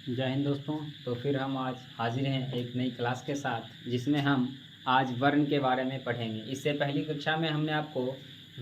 जय हिंद दोस्तों। तो फिर हम आज हाजिर हैं एक नई क्लास के साथ, जिसमें हम आज वर्ण के बारे में पढ़ेंगे। इससे पहली कक्षा में हमने आपको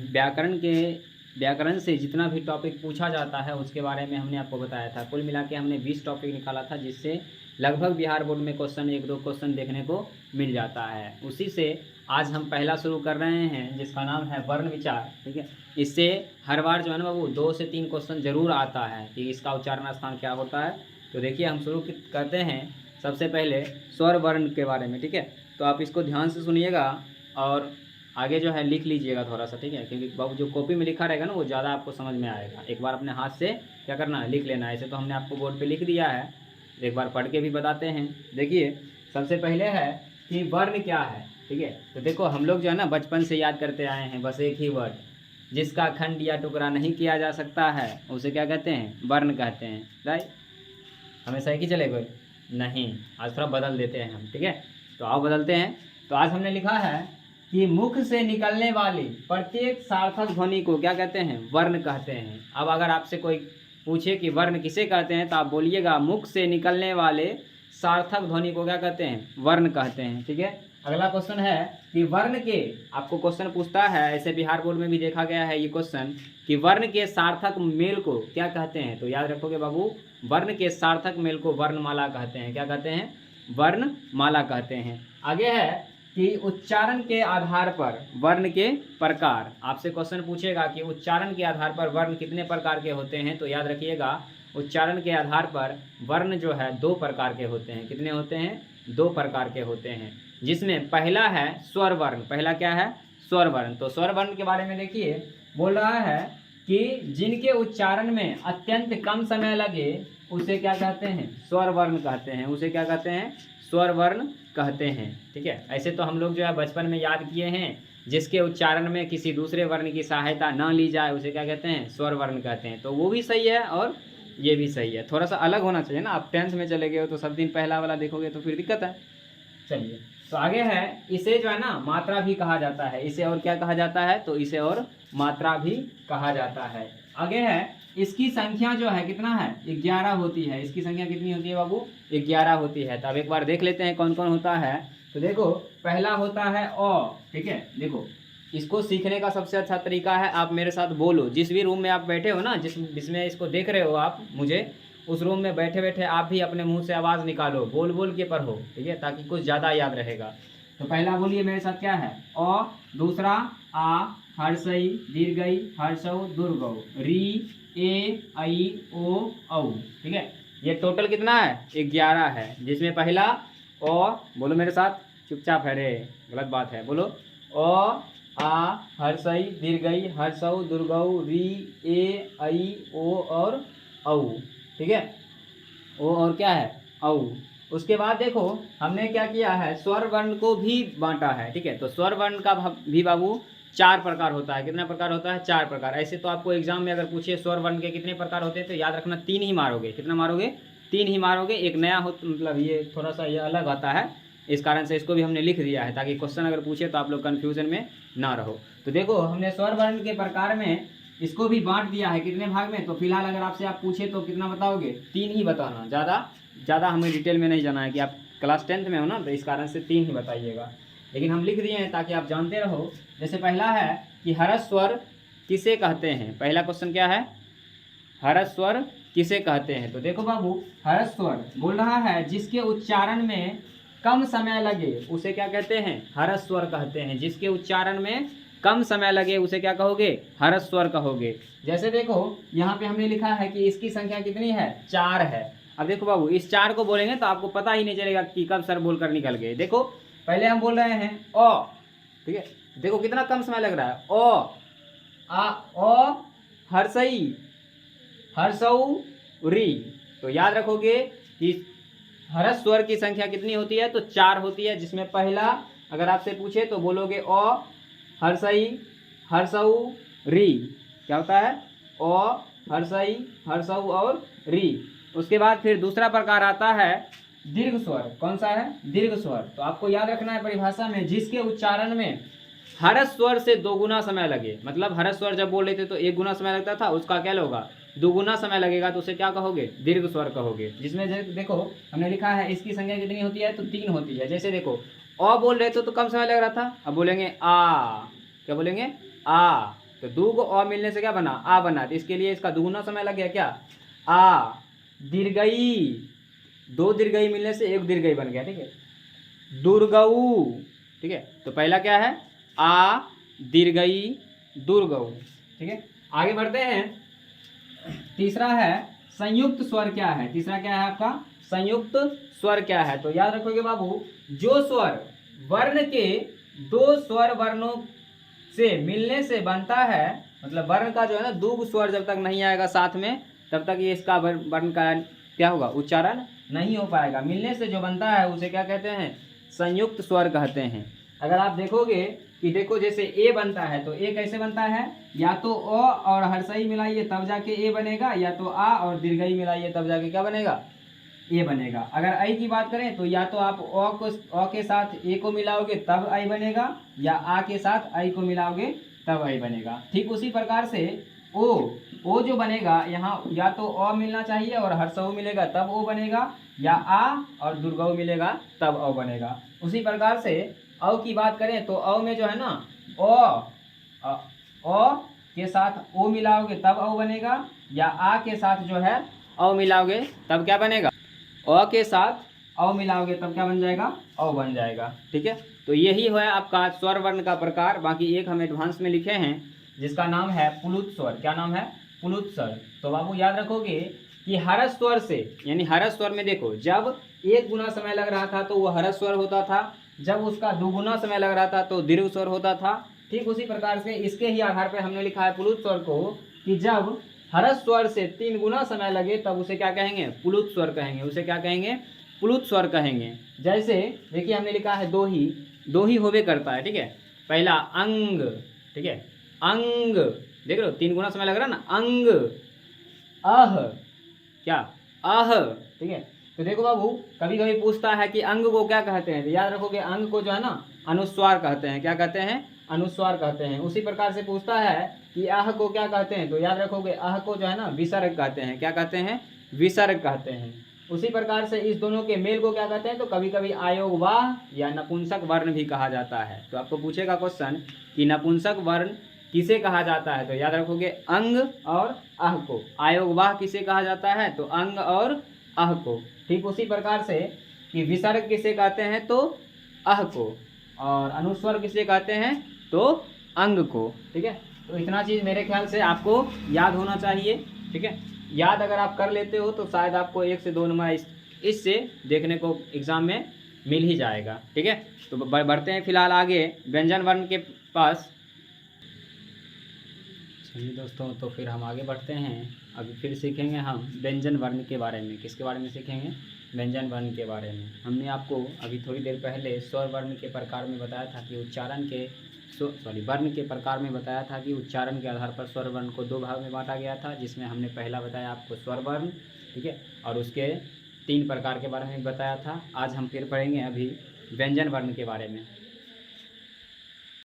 व्याकरण से जितना भी टॉपिक पूछा जाता है उसके बारे में हमने आपको बताया था। कुल मिला के हमने 20 टॉपिक निकाला था, जिससे लगभग बिहार बोर्ड में क्वेश्चन 1-2 क्वेश्चन देखने को मिल जाता है। उसी से आज हम पहला शुरू कर रहे हैं, जिसका नाम है वर्ण विचार। ठीक है, इससे हर बार जो है ना वो 2 से 3 क्वेश्चन जरूर आता है कि इसका उच्चारण स्थान क्या होता है। तो देखिए, हम शुरू करते हैं सबसे पहले स्वर वर्ण के बारे में। ठीक है, तो आप इसको ध्यान से सुनिएगा और आगे जो है लिख लीजिएगा थोड़ा सा। ठीक है, क्योंकि बाबू जो कॉपी में लिखा रहेगा ना वो ज़्यादा आपको समझ में आएगा। एक बार अपने हाथ से क्या करना है, लिख लेना है। ऐसे तो हमने आपको बोर्ड पे लिख दिया है, एक बार पढ़ के भी बताते हैं। देखिए, सबसे पहले है कि वर्ण क्या है। ठीक है, तो देखो हम लोग जो है ना बचपन से याद करते आए हैं बस एक ही वर्ड, जिसका खंड या टुकड़ा नहीं किया जा सकता है उसे क्या कहते हैं, वर्ण कहते हैं। राइट, हमेशा एक ही चले कोई नहीं, आज थोड़ा बदल देते हैं हम। ठीक है, तो आओ बदलते हैं। तो आज हमने लिखा है कि मुख से निकलने वाली प्रत्येक सार्थक ध्वनि को क्या कहते हैं, वर्ण कहते हैं। अब अगर आपसे कोई पूछे कि वर्ण किसे कहते हैं, तो आप बोलिएगा मुख से निकलने वाले सार्थक ध्वनि को क्या कहते हैं, वर्ण कहते हैं। ठीक है, अगला क्वेश्चन है कि वर्ण के, आपको क्वेश्चन पूछता है, ऐसे बिहार बोर्ड में भी देखा गया है ये क्वेश्चन, कि वर्ण के सार्थक मेल को क्या कहते हैं। तो याद रखोगे बाबू, वर्ण के सार्थक मेल को वर्णमाला कहते हैं। क्या कहते हैं, वर्णमाला कहते हैं। आगे है कि उच्चारण के आधार पर वर्ण के प्रकार। आपसे क्वेश्चन पूछेगा कि उच्चारण के आधार पर वर्ण कितने प्रकार के होते हैं। तो याद रखिएगा, उच्चारण के आधार पर वर्ण जो है 2 प्रकार के होते हैं। कितने होते हैं, 2 प्रकार के होते हैं, जिसमें पहला है स्वर वर्ण। पहला क्या है, स्वर वर्ण। तो स्वर वर्ण के बारे में देखिए, बोल रहा है कि जिनके उच्चारण में अत्यंत कम समय लगे उसे क्या कहते हैं, स्वर वर्ण कहते हैं। उसे क्या कहते हैं, स्वर वर्ण कहते हैं। ठीक है, ऐसे तो हम लोग जो है बचपन में याद किए हैं, जिसके उच्चारण में किसी दूसरे वर्ण की सहायता न ली जाए उसे क्या कहते हैं, स्वर वर्ण कहते हैं। तो वो भी सही है और ये भी सही है, थोड़ा सा अलग होना चाहिए ना। आप 10th में चले गए हो तो सब दिन पहला वाला देखोगे तो फिर दिक्कत है। चलिए, तो आगे है, इसे जो है ना मात्रा भी कहा जाता है। इसे और क्या कहा जाता है, तो इसे और मात्रा भी कहा जाता है। आगे है, इसकी संख्या जो है कितना है, 11 होती है। इसकी संख्या कितनी होती है बाबू, 11 होती है। तो अब एक बार देख लेते हैं कौन कौन होता है। तो देखो, पहला होता है अ। ठीक है, देखो इसको सीखने का सबसे अच्छा तरीका है, आप मेरे साथ बोलो। जिस भी रूम में आप बैठे हो ना, जिसमें इसको देख रहे हो आप मुझे, उस रूम में बैठे बैठे आप भी अपने मुंह से आवाज़ निकालो, बोल बोल के पढ़ो। ठीक है, ताकि कुछ ज़्यादा याद रहेगा। तो पहला बोलिए मेरे साथ, क्या है, अ। दूसरा आ, हर्षई दीर्घई हर्षौ दुर्गौ, री ए आई ओ औ। ठीक है, ये टोटल कितना है, 11 है, जिसमें पहला अ, बोलो मेरे साथ, चुपचाप है रे, गलत बात है, बोलो। अ, आ, हर्षई दीर्घई हर्षौ दुर्गौ, री ए आई ओ और औ। ठीक है, ओ और क्या है, औ। उसके बाद देखो हमने क्या किया है, स्वर वर्ण को भी बांटा है। ठीक है, तो स्वर वर्ण का भी बाबू 4 प्रकार होता है। कितना प्रकार होता है, 4 प्रकार। ऐसे तो आपको एग्जाम में अगर पूछिए स्वर वर्ण के कितने प्रकार होते हैं, तो याद रखना 3 ही मारोगे। कितना मारोगे, 3 ही मारोगे। एक नया हो, मतलब ये थोड़ा सा ये अलग आता है, इस कारण से इसको भी हमने लिख दिया है, ताकि क्वेश्चन अगर पूछे तो आप लोग कन्फ्यूजन में ना रहो। तो देखो, हमने स्वर वर्ण के प्रकार में इसको भी बांट दिया है। कितने भाग में, तो फिलहाल अगर आपसे आप पूछे तो कितना बताओगे, 3 ही बताना। ज़्यादा हमें डिटेल में नहीं जाना है, कि आप क्लास 10th में हो ना, तो इस कारण से 3 ही बताइएगा। लेकिन हम लिख दिए हैं ताकि आप जानते रहो। जैसे पहला है कि हरस स्वर किसे कहते हैं। पहला क्वेश्चन क्या है, हरस स्वर किसे कहते हैं। तो देखो बाबू, हरस स्वर बोल रहा है जिसके उच्चारण में कम समय लगे उसे क्या कहते हैं, हरस स्वर कहते हैं। जिसके उच्चारण में कम समय लगे उसे क्या कहोगे, हरस स्वर कहोगे। जैसे देखो यहाँ पे हमने लिखा है कि इसकी संख्या कितनी है, 4 है। अब देखो बाबू, इस 4 को बोलेंगे तो आपको पता ही नहीं चलेगा कि कब सर बोलकर निकल गए। देखो पहले हम बोल रहे हैं अ। ठीक है, देखो कितना कम समय लग रहा है, अ, आ, अ, हर्षई हर्षौ री। तो याद रखोगे कि हरस स्वर की संख्या कितनी होती है, तो 4 होती है। जिसमें पहला अगर आपसे पूछे तो बोलोगे अ, हर्षई हर्षौ री। क्या होता है, अ, हर्षई हर्षौ और री। उसके बाद फिर दूसरा प्रकार आता है दीर्घ स्वर। कौन सा है, दीर्घ स्वर। तो आपको याद रखना है परिभाषा में, जिसके उच्चारण में हरस स्वर से 2 गुना समय लगे। मतलब हरस स्वर जब बोल रहे थे तो 1 गुना समय लगता था, उसका क्या होगा, दुगुना समय लगेगा तो उसे क्या कहोगे, दीर्घ स्वर कहोगे। जिसमें देखो हमने लिखा है इसकी संख्या कितनी होती है, तो 3 होती है। जैसे देखो अ बोल रहे तो कम समय लग रहा था, अब बोलेंगे आ, क्या बोलेंगे, आ, तो दो को अ मिलने से क्या बना, आ बना, तो इसके लिए इसका दुगुना समय लग गया, क्या, आ। दीर्घई, 2 दीर्घई मिलने से 1 दीर्घई बन गया, ठीक है, दुर्गऊ, ठीक है। तो पहला क्या है, आ दीर्घई दुर्गऊ, ठीक है। आगे बढ़ते हैं, तीसरा है संयुक्त स्वर क्या है, तीसरा क्या है आपका, संयुक्त स्वर क्या है। तो याद रखोगे बाबू, जो स्वर वर्ण के 2 स्वर वर्णों से मिलने से बनता है, मतलब वर्ण का जो है ना दो स्वर जब तक नहीं आएगा साथ में, तब तक ये इसका वर्ण का क्या होगा, उच्चारण नहीं हो पाएगा। मिलने से जो बनता है उसे क्या कहते हैं, संयुक्त स्वर कहते हैं। अगर आप देखोगे कि देखो जैसे ए बनता है, तो ए कैसे बनता है, या तो अ और हर्षई मिलाइए तब जाके ए बनेगा, या तो आ और दीर्घई मिलाइए तब जाके क्या बनेगा, ए बनेगा। अगर आई की बात करें तो या तो आप अ के साथ ए को मिलाओगे तब आई बनेगा, या आ के साथ आई को मिलाओगे तब आई बनेगा। ठीक उसी प्रकार से ओ जो बनेगा यहाँ, या तो अ मिलना चाहिए और हर्षऊ मिलेगा तब ओ बनेगा, या आ और दुर्गऊ मिलेगा तब अ बनेगा। उसी प्रकार से अ की बात करें तो अ में जो है ना अ के साथ ओ मिलाओगे तब अ बनेगा, या आ के साथ जो है अ मिलाओगे तब क्या बनेगा, अ के साथ अ मिलाओगे तब क्या बन जाएगा, अ बन जाएगा, ठीक है। तो यही है आपका स्वर वर्ण का प्रकार। बाकी एक हम एडवांस में लिखे हैं जिसका नाम है पुलुत स्वर। क्या नाम है, पुलुत स्वर। तो बाबू याद रखोगे कि हरस स्वर से, यानी हरस स्वर में देखो जब 1 गुना समय लग रहा था तो वो हरस स्वर होता था, जब उसका 2 गुना समय लग रहा था तो दीर्घ स्वर होता था। ठीक उसी प्रकार से इसके ही आधार पर हमने लिखा है पुलुत स्वर को कि जब हरस स्वर से 3 गुना समय लगे तब उसे क्या कहेंगे, पुलुत स्वर कहेंगे, उसे क्या कहेंगे, पुलुत स्वर कहेंगे। जैसे देखिए हमने लिखा है दो ही होवे करता है, ठीक है। पहला अंग, ठीक है, अंग, देख रहे हो 3 गुना समय लग रहा है ना, अंग, अह, क्या, अह, ठीक है। तो देखो बाबू कभी कभी पूछता है कि अंग को क्या कहते हैं, तो याद रखोगे अंग को जो है ना अनुस्वार कहते हैं। क्या कहते हैं, अनुस्वार कहते हैं। उसी प्रकार से पूछता है कि आह को क्या कहते हैं, तो याद रखोगे आह को जो है ना विसर्ग कहते हैं। क्या कहते हैं, विसर्ग कहते हैं। उसी प्रकार से इस दोनों के मेल को क्या कहते हैं, तो कभी कभी आयोग वाह या नपुंसक वर्ण भी कहा जाता है। तो आपको पूछेगा क्वेश्चन कि नपुंसक वर्ण किसे कहा जाता है, तो याद रखोगे अंग और अह को। आयोग वाह किसे कहा जाता है, तो अंग और अह को। ठीक उसी प्रकार से कि विसर्ग किसे कहते हैं, तो अह को, और अनुस्वर किसे कहते हैं, तो अंग को। ठीक है, तो इतना चीज़ मेरे ख्याल से आपको याद होना चाहिए। ठीक है, याद अगर आप कर लेते हो तो शायद आपको 1 से 2 नंबर इससे देखने को एग्ज़ाम में मिल ही जाएगा। ठीक है, तो बढ़ते हैं फिलहाल आगे व्यंजन वर्ण के पास। चलिए दोस्तों, तो फिर हम आगे बढ़ते हैं। अभी फिर सीखेंगे हम व्यंजन वर्ण के बारे में। किसके बारे में सीखेंगे, व्यंजन वर्ण के बारे में। हमने आपको अभी थोड़ी देर पहले स्वर वर्ण के प्रकार में बताया था कि उच्चारण के वर्ण के प्रकार में बताया था कि उच्चारण के आधार पर स्वर वर्ण को 2 भाग में बांटा गया था, जिसमें हमने पहला बताया आपको स्वर वर्ण, ठीक है, और उसके 3 प्रकार के बारे में बताया था। आज हम फिर पढ़ेंगे अभी व्यंजन वर्ण के बारे में।